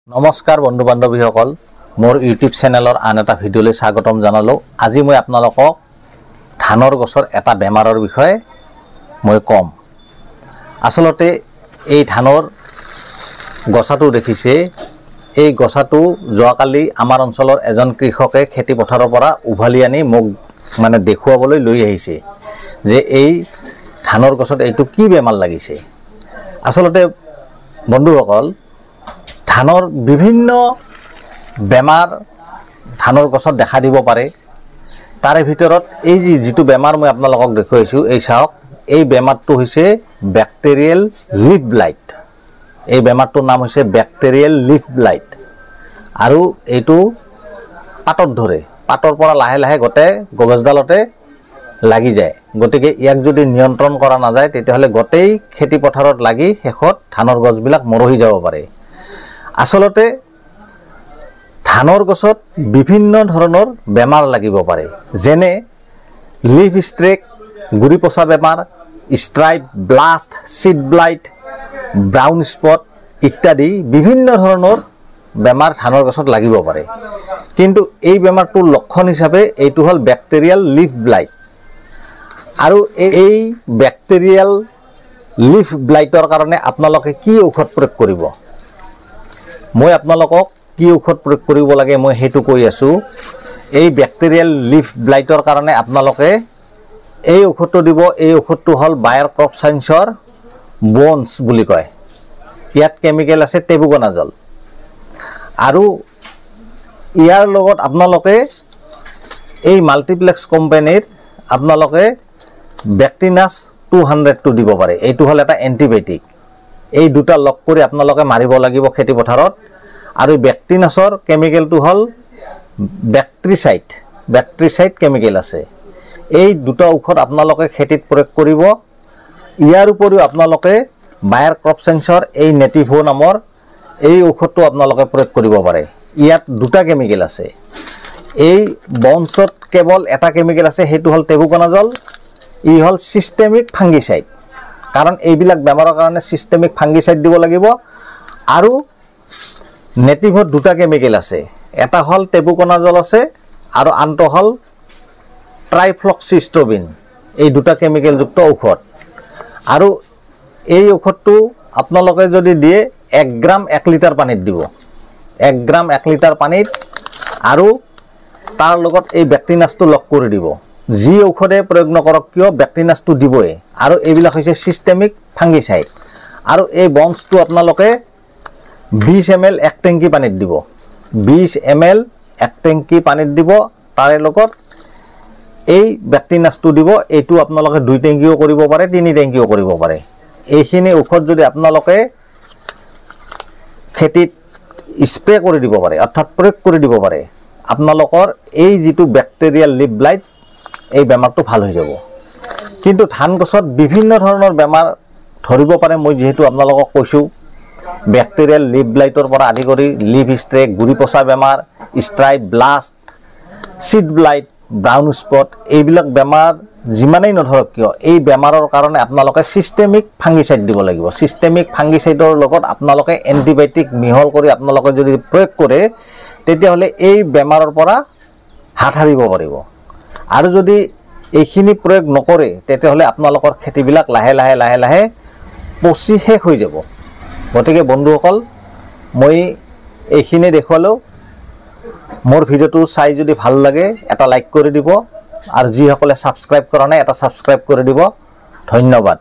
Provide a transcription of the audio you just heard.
নমস্কাৰ বন্ধু বান্ধৱীসকল, মোৰ ইউটিউব চেনেলৰ আন এটা ভিডিঅ'লৈ স্বাগতম জনালোঁ। আজি মই আপোনালোকক ধানৰ গছৰ এটা বেমাৰৰ বিষয়ে মই ক'ম। আচলতে এই ধানৰ গছাটো দেখিছে, এই গছাটো যোৱাকালি আমাৰ অঞ্চলৰ এজন কৃষকে খেতি পথাৰৰ পৰা উভালি আনি মোক দেখুৱাবলৈ লৈ আহিছে যে এই ধানৰ গছত এইটো কি বেমাৰ লাগিছে। আচলতে বন্ধুসকল, ধানৰ বিভিন্ন বেমাৰ ধানৰ গছত দেখা দিব পাৰে। তাৰে ভিতৰত এই যিটো বেমাৰ মই আপোনালোকক দেখুৱাইছোঁ, এই চাওক, এই বেমাৰটো হৈছে বেক্টেৰিয়েল লিফ ব্লাইট। এই বেমাৰটোৰ নাম হৈছে বেক্টেৰিয়েল লিফ ব্লাইট আৰু এইটো পাতত ধৰে, পাতৰ পৰা লাহে লাহে গোটেই গছডালতে লাগি যায়। গতিকে ইয়াক যদি নিয়ন্ত্ৰণ কৰা নাযায় তেতিয়াহ'লে গোটেই খেতি পথাৰত লাগি শেষত ধানৰ গছবিলাক মৰহি যাব পাৰে। আচলতে ধানৰ গছত বিভিন্ন ধৰণৰ বেমাৰ লাগিব পাৰে, যেনে লিফ ষ্ট্ৰেক, গুৰি পচা বেমাৰ, stripe, blast, sheath blight, brown spot ইত্যাদি বিভিন্ন ধৰণৰ বেমাৰ ধানৰ গছত লাগিব পাৰে। কিন্তু এই বেমাৰটোৰ লক্ষণ হিচাপে এইটো হ'ল বেক্টেৰিয়েল লিফ ব্লাইট। আৰু এই বেক্টেৰিয়েল লিফ ব্লাইটৰ কাৰণে আপোনালোকে কি ঔষধ প্ৰয়োগ কৰিব? মই আপোনালোকক কি ঔষধ প্ৰয়োগ কৰিব লাগে মই সেইটো কৈ আছোঁ। এই বেক্টেৰিয়েল লিফ ব্লাইটৰ কাৰণে আপোনালোকে এই ঔষধটো দিব। এই ঔষধটো হ'ল বায়াৰ ক্ৰপ সায়েন্সৰ বনছ বুলি কয়। ইয়াত কেমিকেল আছে টেবুকনাজল। আৰু ইয়াৰ লগত আপোনালোকে এই মাল্টিপ্লেক্স কোম্পানীৰ আপোনালোকে বেক্টিনাছ 200টো দিব পাৰে। এইটো হ'ল এটা এণ্টিবায়'টিক। এই দুটা লগ কৰি আপোনালোকে মাৰিব লাগিব খেতি পথাৰত। আৰু বেক্টিনাছৰ কেমিকেলটো হ'ল বেক্ট্ৰিচাইড কেমিকেল আছে। এই দুটা ঔষধ আপোনালোকে খেতিত প্ৰয়োগ কৰিব। ইয়াৰ উপৰিও আপোনালোকে বায়াৰ ক্ৰপ সায়েন্সৰ এই নেটিভো নামৰ এই ঔষধটো আপোনালোকে প্ৰয়োগ কৰিব পাৰে। ইয়াত দুটা কেমিকেল আছে। এই বনছত কেৱল এটা কেমিকেল আছে, সেইটো হ'ল টেবুকনাজল। ই হ'ল চিষ্টেমিক ফাংগিচাইড, কাৰণ এইবিলাক বেমাৰৰ কাৰণে চিষ্টেমিক ফাংগিচাইড দিব লাগিব। আৰু নেটিভত দুটা কেমিকেল আছে, এটা হ'ল টেবুকনাজল আছে আৰু আনটো হ'ল ট্ৰাইফ্লক্সিষ্ট্ৰবিন। এই দুটা কেমিকেলযুক্ত ঔষধ। আৰু এই ঔষধটো আপোনালোকে যদি দিয়ে 1 গ্ৰাম 1 লিটাৰ পানীত দিব। 1 গ্ৰাম 1 লিটাৰ পানীত আৰু তাৰ লগত এই বেক্টিনাছটো লগ কৰি দিব। যি ঔষধে প্ৰয়োগ নকৰক কিয় বেক্টিনাছটো দিবই। আৰু এইবিলাক হৈছে চিষ্টেমিক ফাংগিচাইড। আৰু এই বনছটো আপোনালোকে 20 ml 1 টেংকি পানীত দিব। 20 ml 1 টেংকি পানীত দিব। তাৰে লগত এই বেক্টিনাছটো দিব। এইটো আপোনালোকে 2 টেংকিও কৰিব পাৰে, 3 টেংকিও কৰিব পাৰে। এইখিনি ঔষধ যদি আপোনালোকে খেতিত স্প্ৰে কৰি দিব পাৰে, অৰ্থাৎ প্ৰয়োগ কৰি দিব পাৰে, আপোনালোকৰ এই যিটো বেক্টেৰিয়েল লিফ ব্লাইট এই বেমাৰটো ভাল হৈ যাব। কিন্তু ধান গছত বিভিন্ন ধৰণৰ বেমাৰ ধৰিব পাৰে। মই যিহেতু আপোনালোকক কৈছোঁ, বেক্টেৰিয়েল লিফ ব্লাইটৰ পৰা আদি কৰি লিফ ষ্ট্ৰেক, গুৰি পচা বেমাৰ, stripe, blast, sheath blight, brown spot, এইবিলাক বেমাৰ যিমানেই নধৰক কিয় এই বেমাৰৰ কাৰণে আপোনালোকে চিষ্টেমিক ফাংগিচাইড দিব লাগিব। চিষ্টেমিক ফাংগিচাইডৰ লগত আপোনালোকে এণ্টিবায়'টিক মিহল কৰি আপোনালোকে যদি প্ৰয়োগ কৰে তেতিয়াহ'লে এই বেমাৰৰ পৰা হাত সাৰিব পাৰিব। আৰু যদি এইখিনি প্ৰয়োগ নকৰে তেতিয়াহ'লে আপোনালোকৰ খেতিবিলাক লাহে লাহে পচি শেষ হৈ যাব। গতিকে বন্ধুসকল, মই এইখিনি দেখুৱালোঁ। মোৰ ভিডিঅ'টো চাই যদি ভাল লাগে এটা লাইক কৰি দিব, আৰু যিসকলে ছাবস্ক্ৰাইব কৰা নাই এটা ছাবস্ক্ৰাইব কৰি দিব। ধন্যবাদ।